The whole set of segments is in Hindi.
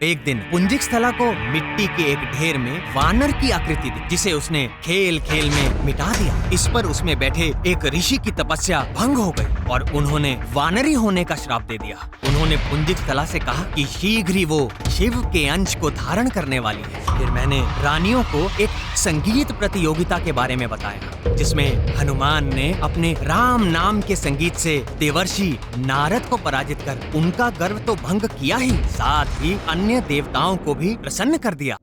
एक दिन पुंजिक स्थला को मिट्टी के एक ढेर में वानर की आकृति दी, जिसे उसने खेल खेल में मिटा दिया। इस पर उसमें बैठे एक ऋषि की तपस्या भंग हो गई और उन्होंने वानरी होने का श्राप दे दिया। उन्होंने पुंजिक स्थला से कहा कि शीघ्र ही वो शिव के अंश को धारण करने वाली है। फिर मैंने रानियों को एक संगीत प्रतियोगिता के बारे में बताया, जिसमें हनुमान ने अपने राम नाम के संगीत से देवर्षि नारद को पराजित कर उनका गर्व तो भंग किया ही, साथ ही अन्य देवताओं को भी प्रसन्न कर दिया।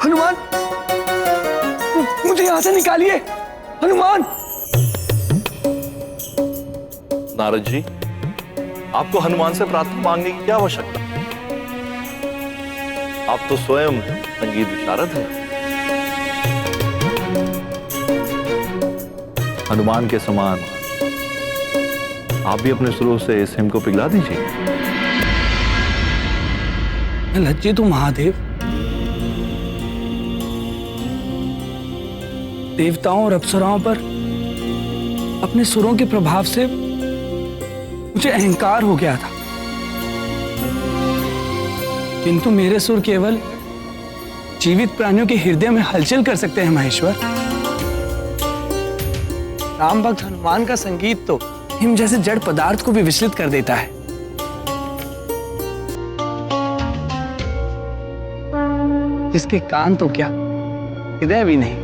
हनुमान, मुझे यहाँ से निकालिए। हनुमान! नारद जी, आपको हनुमान से प्रार्थना मांगने की क्या आवश्यकता? आप तो स्वयं संगीत विशारद हैं। हनुमान के समान आप भी अपने सुरों से इस हिम को पिघला दीजिए। लज्जित हूं महादेव। देवताओं और अप्सराओं पर अपने सुरों के प्रभाव से मुझे अहंकार हो गया था, किंतु मेरे सुर केवल जीवित प्राणियों के हृदय में हलचल कर सकते हैं महेश्वर। राम भक्त हनुमान का संगीत तो हिम जैसे जड़ पदार्थ को भी विचलित कर देता है। जिसके कान तो क्या, हृदय भी नहीं।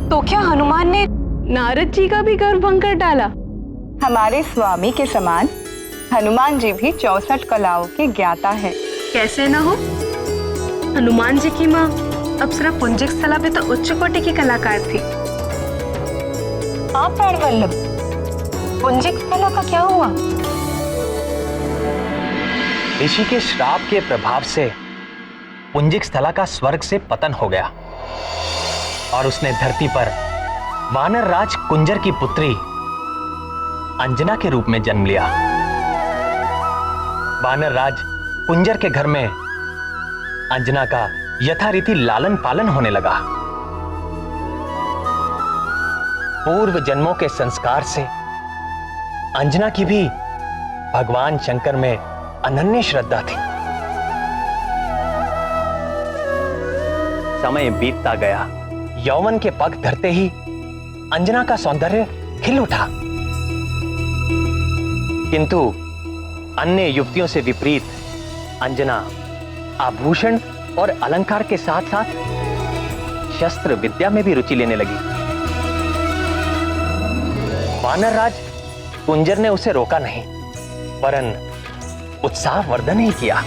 तो क्या हनुमान ने नारद जी का भी गर्व भंग कर डाला? हमारे स्वामी के समान हनुमान जी भी 64 कलाओं के ज्ञाता है। कैसे ना हो, हनुमान जी की माँ अप्सरा पुंजिक स्थला पे तो उच्च कोटि की कलाकार थी। आप प्राणवल्लभ, पुंजिक स्थला का क्या हुआ? ऋषि के श्राप के प्रभाव से पुंजिक स्थला का स्वर्ग से पतन हो गया और उसने धरती पर वानर राज कुंजर की पुत्री अंजना के रूप में जन्म लिया। वानर राज कुंजर के घर में अंजना का यथारीति लालन पालन होने लगा। पूर्व जन्मों के संस्कार से अंजना की भी भगवान शंकर में अनन्य श्रद्धा थी। समय बीतता गया, यौवन के पग धरते ही अंजना का सौंदर्य खिल उठा, किंतु अन्य युवतियों से विपरीत अंजना आभूषण और अलंकार के साथ साथ शस्त्र विद्या में भी रुचि लेने लगी। वानर राज कुंजर ने उसे रोका नहीं, वरन उत्साह वर्धन ही किया।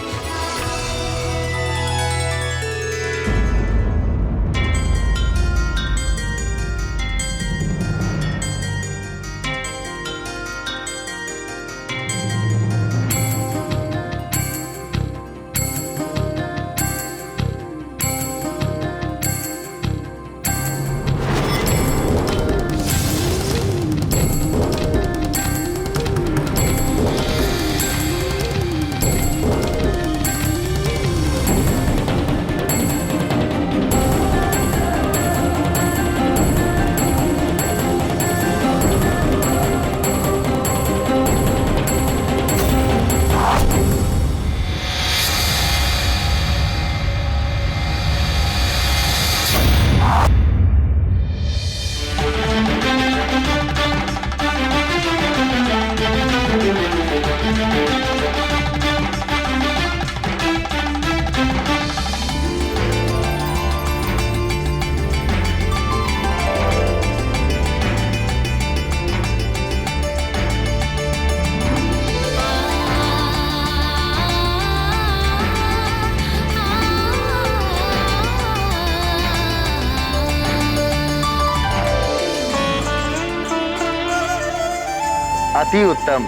अति उत्तम,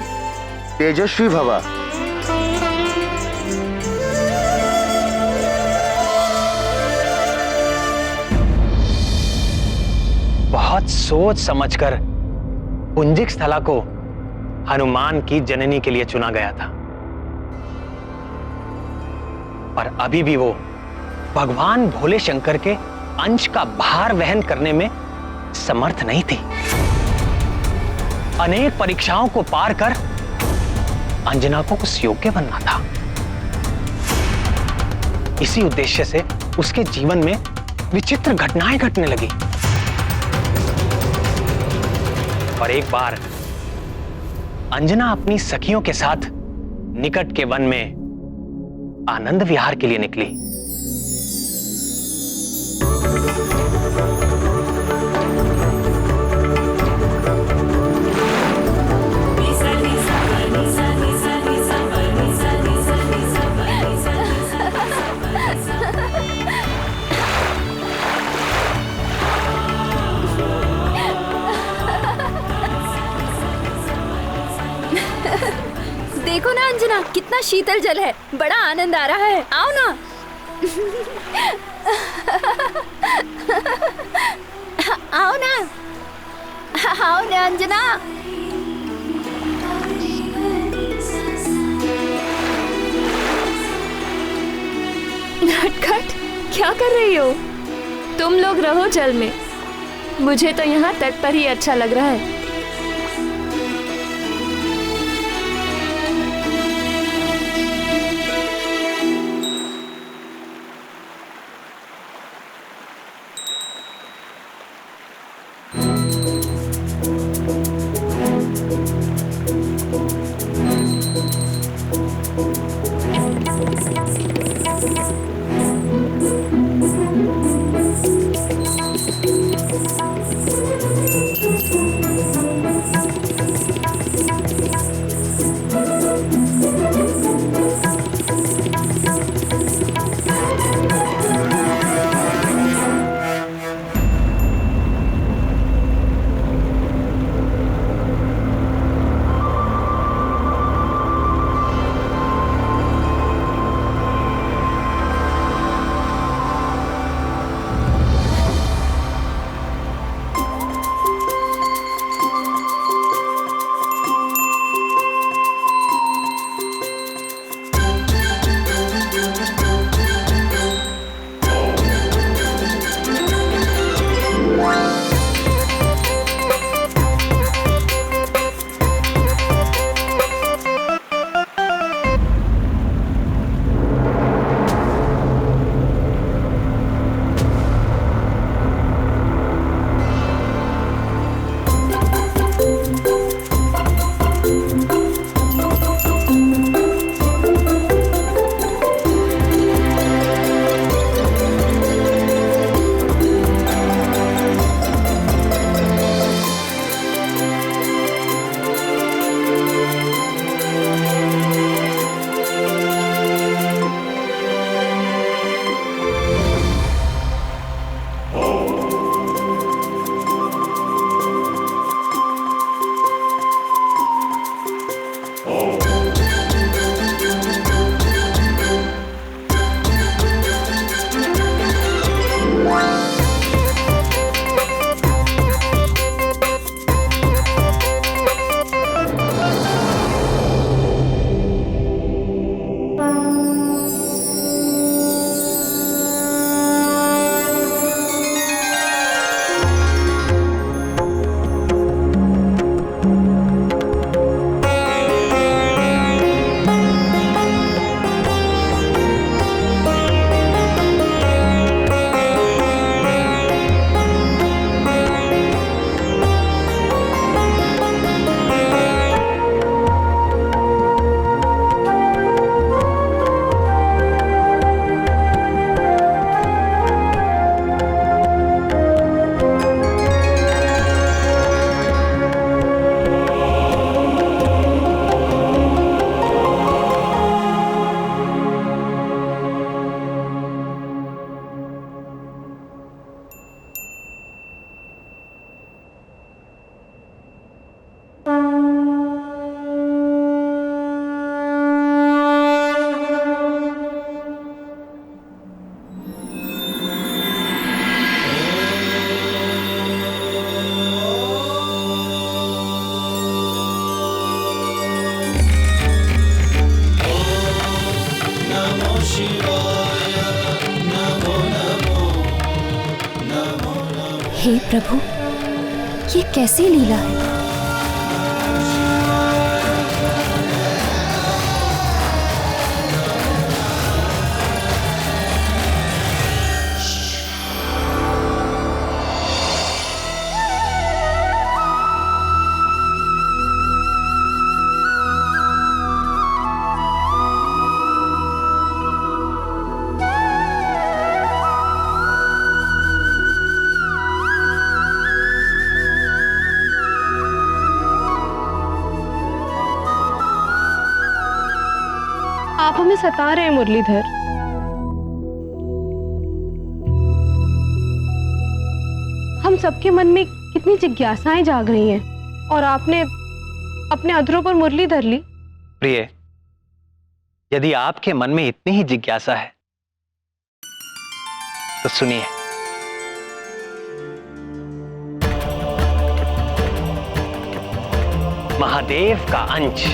तेजस्वी भवा। बहुत सोच समझकर पुंजिक स्थला को हनुमान की जननी के लिए चुना गया था, पर अभी भी वो भगवान भोले शंकर के अंश का भार वहन करने में समर्थ नहीं थी। अनेक परीक्षाओं को पार कर अंजना को उस योग्य बनना था। इसी उद्देश्य से उसके जीवन में विचित्र घटनाएं घटने लगी और एक बार अंजना अपनी सखियों के साथ निकट के वन में आनंद विहार के लिए निकली। देखो ना अंजना, कितना शीतल जल है, बड़ा आनंद आ रहा है। आओ ना। आओ ना, आओ ना अंजना। नटखट, क्या कर रही हो? तुम लोग रहो जल में, मुझे तो यहाँ तट पर ही अच्छा लग रहा है। हे प्रभु, ये कैसी लीला है? आप हमें सता रहे हैं मुरलीधर। हम सबके मन में कितनी जिज्ञासाएं जाग रही हैं और आपने अपने अधरों पर मुरली धर ली। प्रिय, यदि आपके मन में इतनी ही जिज्ञासा है तो सुनिए। महादेव का अंश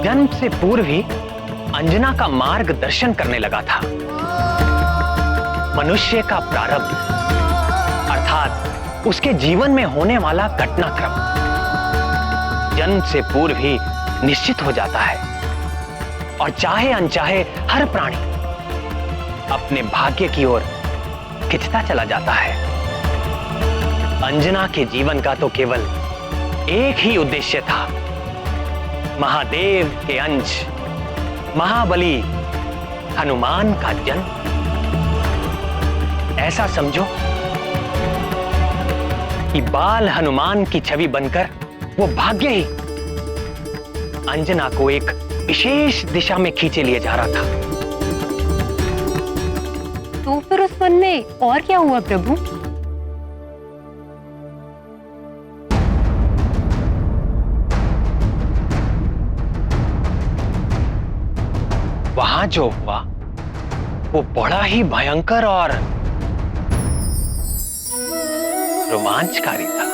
जन्म से पूर्व ही अंजना का मार्गदर्शन करने लगा था। मनुष्य का प्रारब्ध अर्थात उसके जीवन में होने वाला घटनाक्रम जन्म से पूर्व ही निश्चित हो जाता है और चाहे अनचाहे हर प्राणी अपने भाग्य की ओर खिंचता चला जाता है। अंजना के जीवन का तो केवल एक ही उद्देश्य था, महादेव के अंश महाबली हनुमान का जन्म। ऐसा समझो कि बाल हनुमान की छवि बनकर वो भाग्य ही अंजना को एक विशेष दिशा में खींचे लिए जा रहा था। तो फिर उस वन में और क्या हुआ प्रभु? वहां जो हुआ वो बड़ा ही भयंकर और रोमांचकारी था।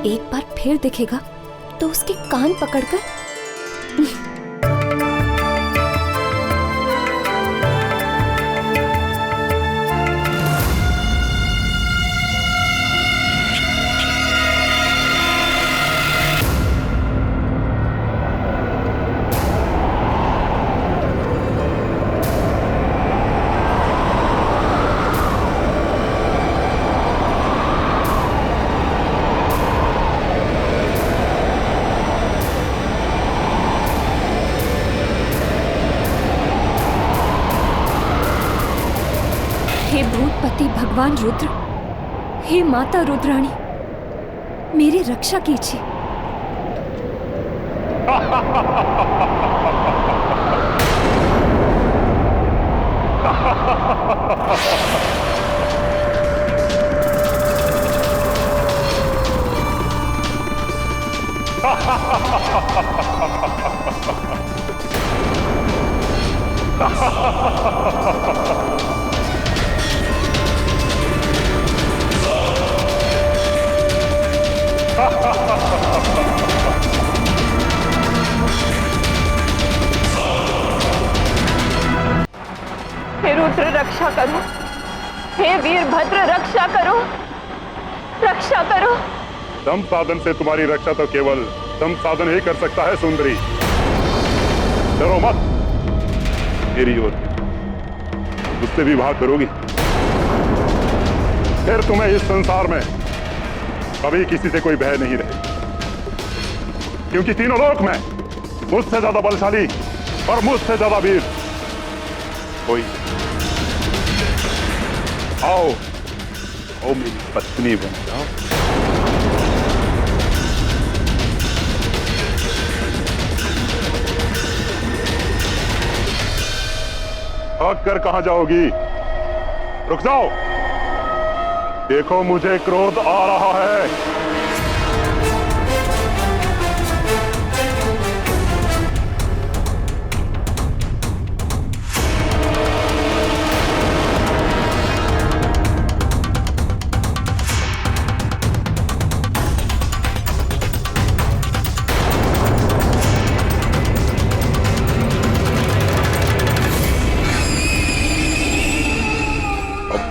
एक बार फिर दिखेगा तो उसके कान पकड़कर हे भूतपति भगवान रुद्र, हे माता रुद्राणी, मेरी रक्षा कीजिए। हे रुद्र रक्षा करो, हे वीरभद्र रक्षा करो, रक्षा करो। दम साधन से तुम्हारी रक्षा तो केवल दम साधन ही कर सकता है सुंदरी। डरो मत, मेरी ओर मुझसे विवाह करोगी फिर तुम्हें इस संसार में कभी किसी से कोई भय नहीं रहे, क्योंकि तीनों लोक में मुझसे ज्यादा बलशाली और मुझसे ज्यादा वीर कोई। आओ आओ मेरी पत्नी बन जाओ। भाग कर कहां जाओगी? रुक जाओ, देखो मुझे क्रोध आ रहा है।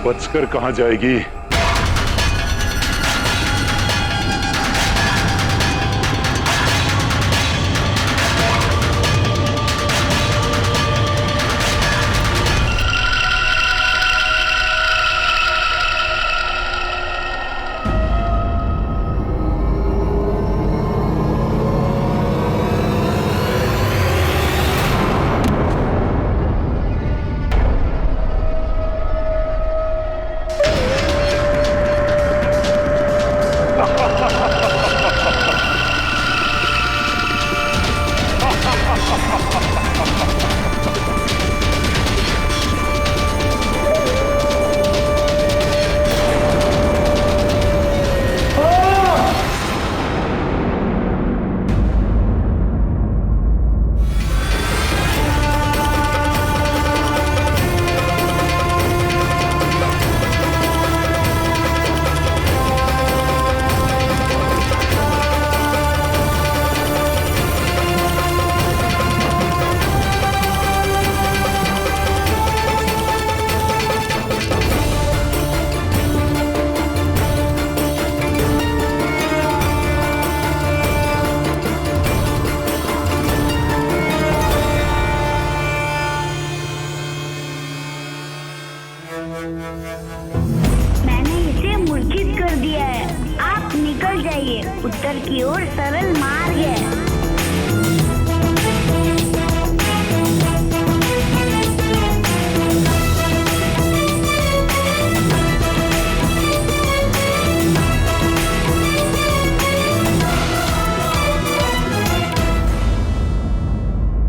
बचकर कहां जाएगी। मैंने इसे मूर्छित कर दिया है। आप निकल जाइए, उत्तर की ओर सरल मार्ग है।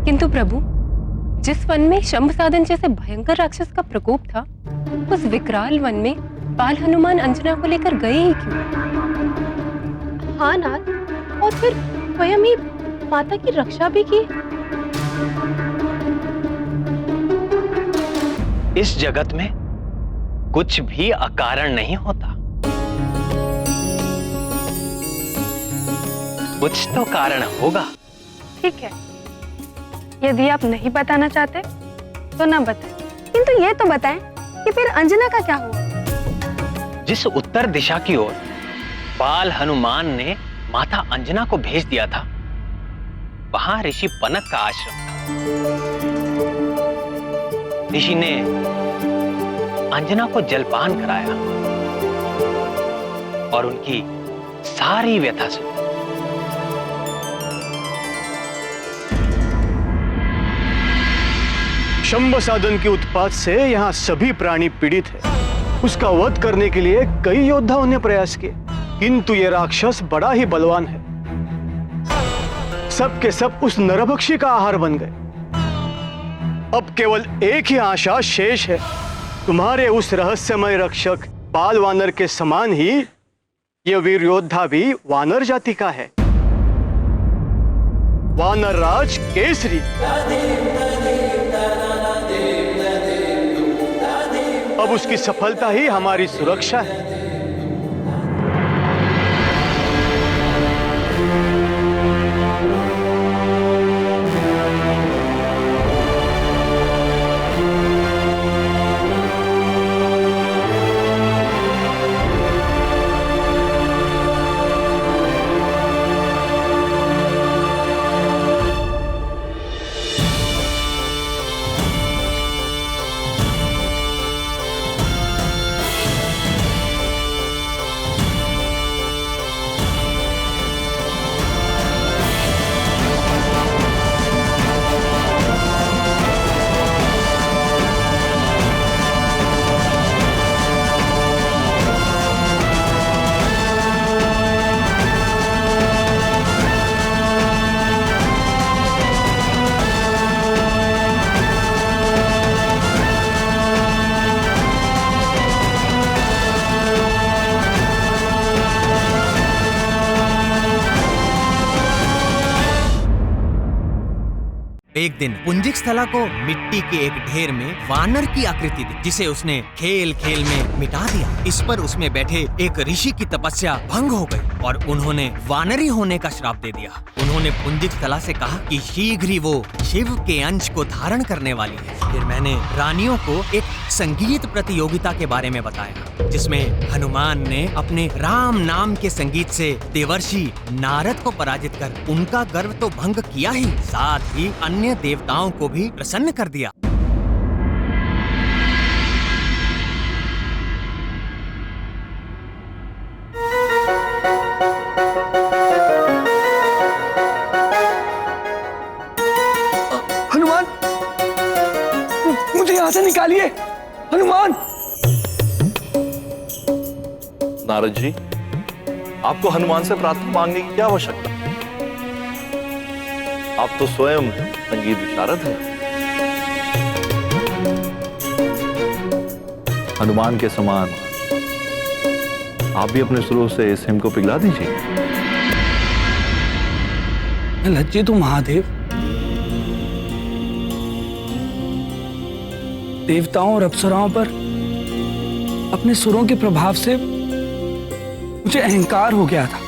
किंतु प्रभु, जिस वन में शंभ साधन जैसे भयंकर राक्षस का प्रकोप था, उस विकराल वन में बाल हनुमान अंजना को लेकर गए ही क्यों? हाँ नाथ, और फिर स्वयं ही माता की रक्षा भी की। इस जगत में कुछ भी अकारण नहीं होता, कुछ तो कारण होगा। ठीक है, यदि आप नहीं बताना चाहते तो ना बताएं, किंतु ये तो बताएं कि फिर अंजना का क्या हुआ? जिस उत्तर दिशा की ओर बाल हनुमान ने माता अंजना को भेज दिया था, वहां ऋषि पनक का आश्रम था। ऋषि ने अंजना को जलपान कराया और उनकी सारी व्यथा सुनी। शंभ साधन के उत्पात से यहाँ सभी प्राणी पीड़ित है। उसका वध करने के लिए कई योद्धाओं ने प्रयास किए, किंतु ये राक्षस बड़ा ही बलवान है। सब के सब उस नरभक्षी का आहार बन गए। अब केवल एक ही आशा शेष है, तुम्हारे उस रहस्यमय रक्षक बाल वानर के समान ही ये वीर योद्धा भी वानर जाति का है, वानर राज केसरी। अब उसकी सफलता ही हमारी सुरक्षा है। एक दिन पुंजिक स्थला को मिट्टी के एक ढेर में वानर की आकृति दी, जिसे उसने खेल खेल में मिटा दिया। इस पर उसमें बैठे एक ऋषि की तपस्या भंग हो गई और उन्होंने वानरी होने का श्राप दे दिया। उन्होंने पुंजिक स्थला से कहा कि शीघ्र ही वो शिव के अंश को धारण करने वाली है। फिर मैंने रानियों को एक संगीत प्रतियोगिता के बारे में बताया, जिसमें हनुमान ने अपने राम नाम के संगीत से देवर्षि नारद को पराजित कर उनका गर्व तो भंग किया ही, साथ ही अन्य देवताओं को भी प्रसन्न कर दिया। हनुमान, मुझे यहाँ से निकालिए। हनुमान! नारद जी, आपको हनुमान से प्रार्थना मांगने की क्या आवश्यकता? आप तो स्वयं संगीत विशारद हैं। हनुमान के समान आप भी अपने सुरों से इस हिम को पिघला दीजिए। मैं लज्जित हूं महादेव। देवताओं और अप्सराओं पर अपने सुरों के प्रभाव से मुझे अहंकार हो गया था।